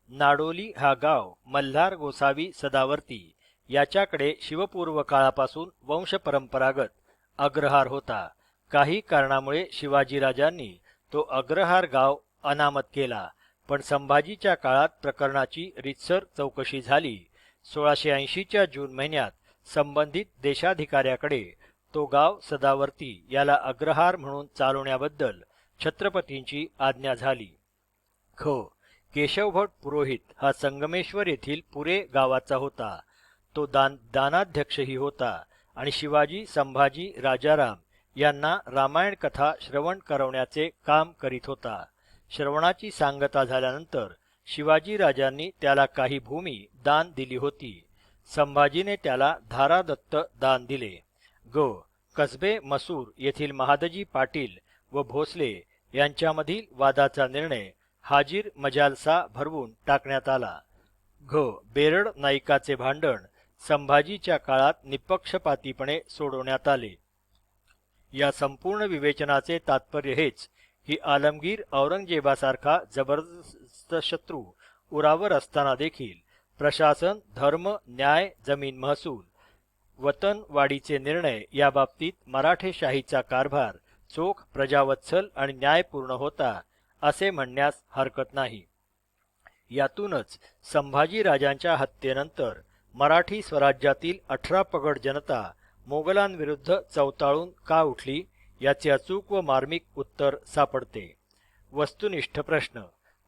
[SPEAKER 1] नाडोली हा गाव मल्हार गोसावी सदावर्ती याच्याकडे शिवपूर्व काळापासून वंशपरंपरागत अग्रहार होता. काही कारणामुळे शिवाजीराजांनी तो अग्रहार गाव अनामत केला, पण संभाजीच्या काळात प्रकरणाची रीतसर चौकशी झाली. 1680च्या जून महिन्यात संबंधित देशाधिकाऱ्याकडे तो गाव सदावर्ती याला अग्रहार म्हणून चालवण्याबद्दल छत्रपतींची आज्ञा झाली. ख. केशवभट पुरोहित हा संगमेश्वर येथील पुरे गावाचा होता. तो दानाध्यक्षही होता आणि शिवाजी संभाजी राजाराम यांना रामायण कथा श्रवण करवण्याचे काम करीत होता. श्रवणाची सांगता झाल्यानंतर शिवाजी राजांनी त्याला काही भूमी दान दिली होती. संभाजीने त्याला धारादत्त दान दिले. कसबे मसूर येथील महादजी पाटील व भोसले यांच्यामधील वादाचा निर्णय हाजीर मजालसा भरवून टाकण्यात आला. बेरड नाईकाचे भांडण संभाजीच्या काळात निपक्षपातीपणे सोडवण्यात आले. या संपूर्ण विवेचनाचे तात्पर्य हेच की आलमगीर औरंगजेबासारखा जबरदस्त शत्रू उरावर असताना देखील प्रशासन, धर्म, न्याय, जमीन महसूल, वतनवाढीचे निर्णय याबाबतीत मराठेशाहीचा कारभार चोख, प्रजावत्सल आणि न्यायपूर्ण होता असे म्हणण्यास हरकत नाही. यातूनच संभाजी राजांच्या हत्येनंतर मराठी स्वराज्यातील 18 पगड जनता मोगलांविरुद्ध चवताळून का उठली याचे अचूक व मार्मिक उत्तर सापडते. वस्तुनिष्ठ प्रश्न.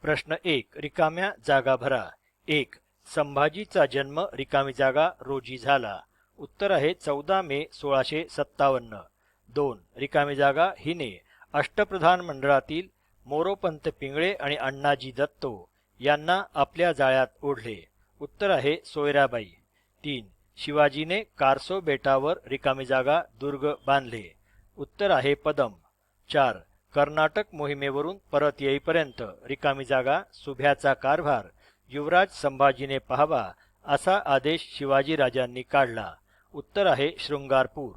[SPEAKER 1] प्रश्न 1. रिकाम्या जागा भरा. 1. संभाजीचा जन्म रिकामी जागा रोजी झाला. उत्तर आहे 14 मे 1657. 2. रिकामी जागा हिने अष्टप्रधान मंडळातील मोरोपंत पिंगळे आणि अण्णाजी दत्तो यांना आपल्या जाळ्यात ओढले. उत्तर आहे सोयराबाई. 3. शिवाजीने कारसो बेटावर रिकामी जागा दुर्ग बांधले. उत्तर आहे पदम. 4. कर्नाटक मोहिमेवरून परत येईपर्यंत रिकामी जागा सुभ्याचा कारभार युवराज संभाजीने पाहावा असा आदेश शिवाजीराजांनी काढला. उत्तर आहे शृंगारपूर.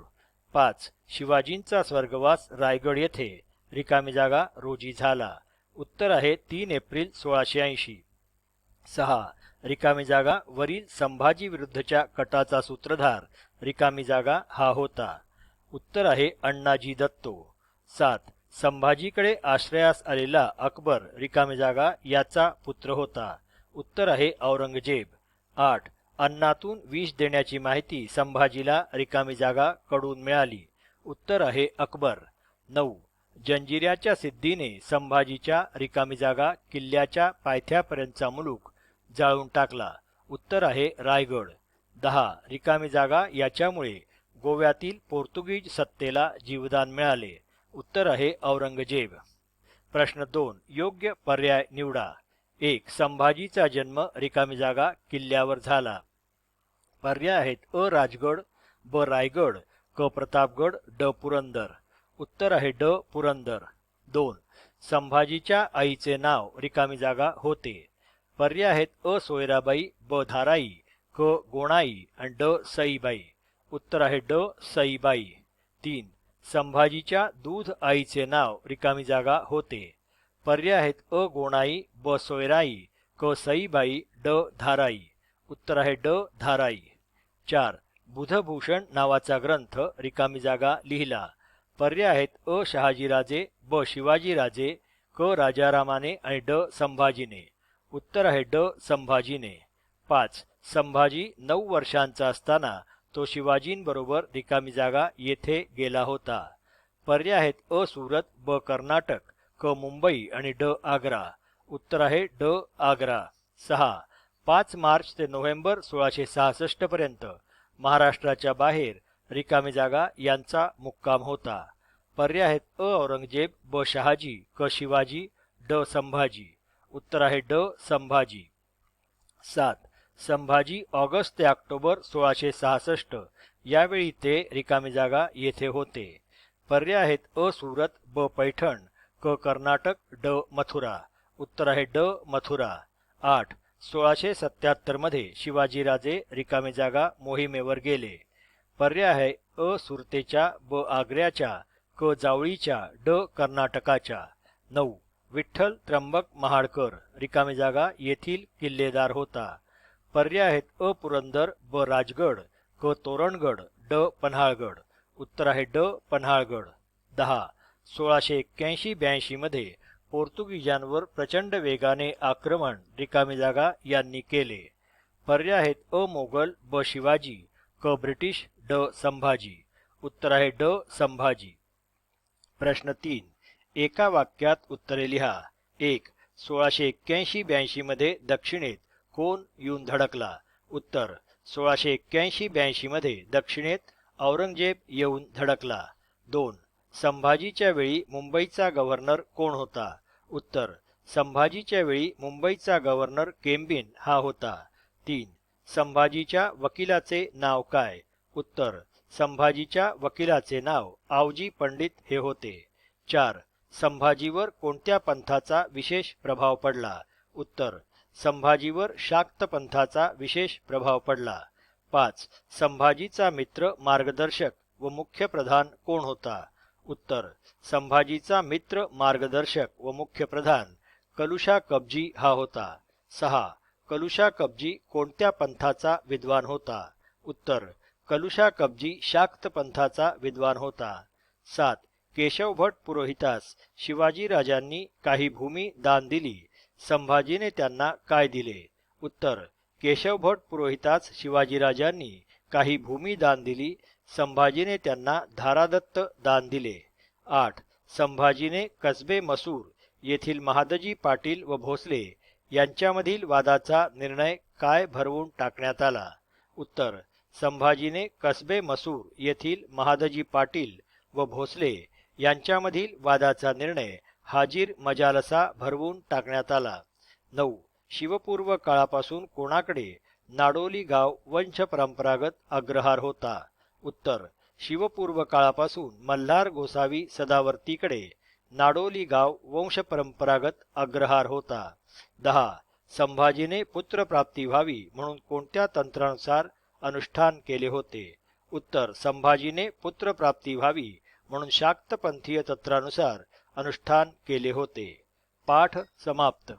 [SPEAKER 1] 5. शिवाजींचा स्वर्गवास रायगड येथे रिकामी जागा रोजी झाला. उत्तर आहे 3 एप्रिल 1680. 6. रिकामी जागा वरील संभाजी विरुद्धच्या कटाचा सूत्रधार रिकामी जागा हा होता. उत्तर आहे अण्णाजी दत्तो. 7. संभाजीकडे आश्रयास आलेला अकबर रिकामी जागा याचा पुत्र होता. उत्तर आहे औरंगजेब. 8. अन्नातून विष देण्याची माहिती संभाजीला रिकामी जागा कडून मिळाली. उत्तर आहे अकबर. 9. जंजिऱ्याच्या सिद्धीने संभाजीच्या रिकामी जागा किल्ल्याच्या पायथ्यापर्यंतचा मुलूक जाळून टाकला. उत्तर आहे रायगड. 10. रिकामी जागा याच्यामुळे गोव्यातील पोर्तुगीज सत्तेला जीवदान मिळाले. उत्तर आहे औरंगजेब. प्रश्न 2. योग्य पर्याय निवडा. 1. संभाजीचा जन्म रिकामी जागा किल्ल्यावर झाला. पर्याय आहेत अ. राजगड, ब. रायगड, क. प्रतापगड, ड. पुरंदर. उत्तर आहे ड. पुरंदर. 2. संभाजीच्या आईचे नाव रिकामी जागा होते. पर्याय आहेत अ. सोयराबाई, ब. धाराई, क. गोणाई आणि ड. सईबाई. उत्तर आहे ड. सईबाई. 3. संभाजीच्या दूध आईचे नाव रिकामी जागा होते. पर्याय आहेत अ. गोणाई, ब. सोयराई, क. सईबाई, ड. धाराई. उत्तर आहे ड. धाराई. 4. बुधभूषण नावाचा ग्रंथ रिकामी जागा लिहिला. पर्याय आहेत अ. शहाजीराजे, ब. शिवाजीराजे, क. राजारामाने आणि ड. संभाजीने. उत्तर आहे ड. संभाजीने. 5. संभाजी 9 वर्षांचा असताना तो शिवाजींबरोबर रिकामी जागा येथे गेला होता. पर्याय आहेत अ. सुरत, ब. कर्नाटक, क. मुंबई आणि ड. आग्रा. उत्तर आहे ड. आग्रा. 6. 5 मार्च ते नोव्हेंबर 1666 पर्यंत महाराष्ट्राच्या बाहेर रिकामी जागा यांचा मुक्काम होता. पर्याय आहेत अ. औरंगजेब, ब. शहाजी, क. शिवाजी, ड. संभाजी. उत्तर आहे ड. संभाजी. 7. संभाजी ऑगस्ट ते ऑक्टोबर 1666 यावेळी ते रिकामी जागा येथे होते. पर्याय आहेत अ. सुरत, ब. पैठण, क. कर्नाटक, ड. मथुरा. उत्तर आहे ड. मथुरा. 8. 1677 मध्ये शिवाजीराजे रिकामी जागा मोहिमेवर गेले. पर्याय आहे अ. सुरतेच्या, ब. आग्र्याच्या, क. जावळीच्या, ड. कर्नाटकाच्या. 9. विठ्ठल त्र्यंबक महाडकर रिकामी जागा येथील किल्लेदार होता. पर्याय आहेत अ. पुरंदर, ब. राजगड, क. तोरणगड, ड. पन्हाळगड. उत्तर आहे ड. पन्हाळगड. 10. 1681-82 मध्ये पोर्तुगीजांवर प्रचंड वेगाने आक्रमण रिकामी जागा यांनी केले. पर्याय आहेत अ. मोगल, ब. शिवाजी, क. ब्रिटिश, ड. संभाजी. उत्तर आहे ड. संभाजी. प्रश्न 3. एका वाक्यात उत्तरे लिहा. 1. 1681-82 मध्ये दक्षिणेत कोण येऊन धडकला? उत्तर 1681-82 मध्ये दक्षिणेत औरंगजेब येऊन धडकला. 2. संभाजीच्या वेळी मुंबईचा गव्हर्नर कोण होता? उत्तर संभाजीच्या वेळी मुंबईचा गव्हर्नर केम्बिन हा होता. 3. संभाजीच्या वकिलाचे नाव काय? उत्तर संभाजीच्या वकिलाचे नाव आवजी पंडित हे होते. 4. संभाजीवर कोणत्या पंथाचा विशेष प्रभाव पडला? उत्तर संभाजीवर शाक्त पंथाचा विशेष प्रभाव पडला. 5. संभाजीचा मित्र मार्गदर्शक व मुख्य प्रधान कोण होता? उत्तर संभाजीचा मित्र मार्गदर्शक व मुख्य प्रधान कलुषा कबजी हा होता. 6. कलुषा कबजी कोणत्या पंथाचा विद्वान होता? उत्तर कलुषा कबजी शाक्त पंथाचा विद्वान होता. 7. केशव भट पुरोहितास शिवाजीराजांनी काही भूमी दान दिली. संभाजीने त्यांना काय दिले? उत्तर केशव भट पुरोहितास शिवाजीराजांनी काही भूमी दान दिली. संभाजीने त्यांना धारादत्त दान दिले. 8. संभाजीने कसबे मसूर येथील महादजी पाटील व भोसले यांच्यामधील वादाचा निर्णय काय भरवून टाकण्यात आला? उत्तर संभाजीने कसबे मसूर येथील महादजी पाटील व भोसले यांच्यामधील वादाचा निर्णय हाजीर मजालसा भरवून टाकण्यात आला. 9. शिवपूर्व काळापासून कोणाकडे नाडोली गाव वंश परंपरागत अग्रहार होता? उत्तर शिवपूर्व काळापासून मल्हार गोसावी सदावर्तीकडे नाडोली गाव वंश परंपरागत अग्रहार होता. 10. संभाजीने पुत्रप्राप्ती व्हावी म्हणून कोणत्या तंत्रानुसार अनुष्ठान केले होते? उत्तर संभाजीने पुत्रप्राप्ती व्हावी म्हणून शाक्तपंथीय तंत्रानुसार अनुष्ठान केले होते. पाठ समाप्त.